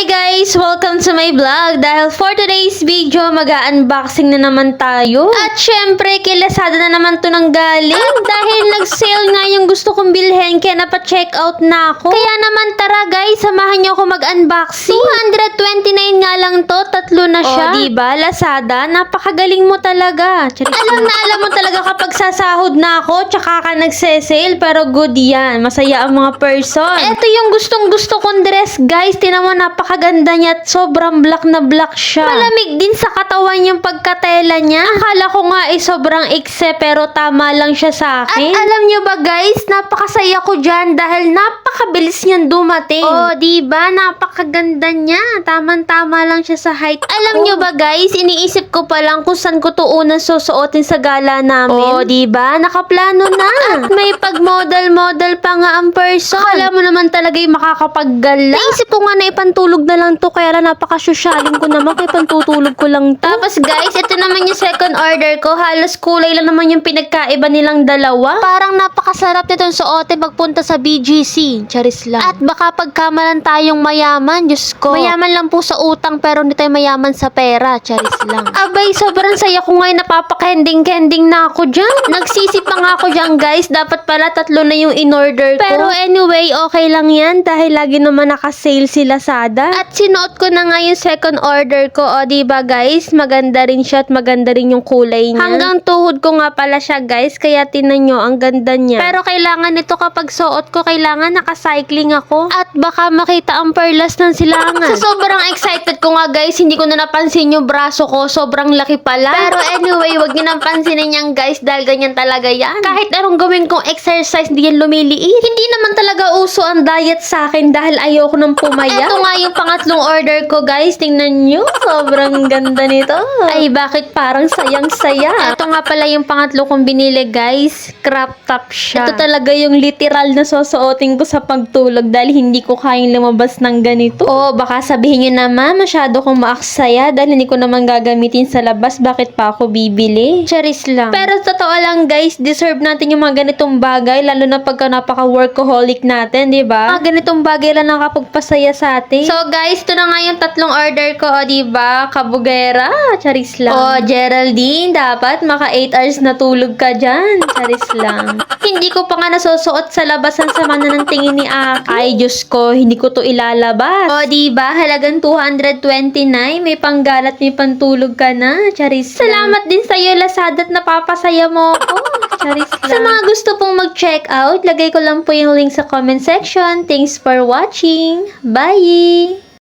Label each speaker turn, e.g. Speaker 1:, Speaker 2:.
Speaker 1: Hi guys! Welcome to my vlog. Dahil for today's video, mag-unboxing na naman tayo. At syempre, kay Lazada na naman to nang galing. Dahil nag-sale nga yung gusto kong bilhin, kaya napa-check out na ako. Kaya naman tara guys, samahan niyo ako mag-unboxing. 229 nga lang to, tatlo na siya. O diba, Lazada, napakagaling mo talaga. Alam mo talaga kapag sasahod na ako, tsaka ka nagse-sale, pero good yan. Masaya ang mga person. Ito yung gustong-gusto kong dress guys. Tinan mo, napakaganda niya at sobrang black na black siya. Malamig din sa katawan yung pagkatela niya. Akala ko nga sobrang ikse pero tama lang siya sa akin. At alam niyo ba guys, napakasaya ko dyan dahil napakabilis niyang dumating. Oh, diba? Napakaganda niya. Tama-tama lang siya sa height. Alam niyo ba guys, iniisip ko pa lang kung saan ko to unang susuotin sa gala namin. Oh, diba? Nakaplano na. At may pag-model-model pa nga ang person. Akala mo naman talaga yung makakapaggala. Naisip ko nga na ipantulog na lang to, kaya lang napakasosyaling ko naman, kaya pantutulog ko lang to. Tapos guys, ito naman yung second order ko. Halos kulay lang naman yung pinagkaiba nilang dalawa. Parang napakasarap nitong suotin magpunta sa BGC. Charis lang. At baka pagkamalan tayong mayaman, Diyos ko. Mayaman lang po sa utang pero hindi tayo mayaman sa pera. Charis lang. Abay, sobrang saya ko ngayon, napapakending-kending na ako dyan. Nagsisi pa nga ako dyan guys. Dapat pala tatlo na yung in-order ko. Pero anyway, okay lang yan dahil lagi naman naka-sale si Lazada. At sinuot ko na nga yung second order ko. O diba guys, maganda rin siya at maganda rin yung kulay niya. Hanggang tuhod ko nga pala siya guys, kaya tinan nyo, ang ganda niya. Pero kailangan nito kapag suot ko, kailangan naka-cycling ako. At baka makita ang perlas ng silangan. Sa sobrang excited ko nga guys, hindi ko na napansin yung braso ko. Sobrang laki pala. Pero anyway, wag nyo nang pansinin yan guys dahil ganyan talaga yan. Kahit anong gawin kong exercise, hindi yan lumiliit. Hindi naman talaga uso ang diet sa akin dahil ayoko ng pumayat. Ito nga yung pangatlong order ko guys. Tingnan nyo. Sobrang ganda nito. Ay, bakit parang sayang-saya. Ito nga pala yung pangatlo kong binili guys. Crop top siya. Ito talaga yung literal na susuotin ko sa pagtulog dahil hindi ko kayang lumabas ng ganito. O baka sabihin nyo naman, masyado kong maaksaya dahil hindi ko naman gagamitin sa labas. Bakit pa ako bibili? Charis lang. Pero totoo lang guys, deserve natin yung mga ganitong bagay lalo na pagka napaka-workaholic natin, di ba? Mga ganitong bagay lang nakapagpasaya sa atin. So guys, ito na nga yung tatlong order ko, o diba? Kabugera, charis lang. O Geraldine, dapat maka 8 hours na tulog ka dyan. Charis lang. Hindi ko pa nga nasusuot sa labas ang sama na ng tingin ni Aki. Ay, Diyos ko, hindi ko to ilalabas. O diba? Halagang 229, may panggalat, may pantulog ka na. Charis lang. Salamat din sa'yo, Lazada, at napapasaya mo ako. Charis lang. Sa mga gusto pong mag-check out, lagay ko lang po yung link sa comment section. Thanks for watching. Bye!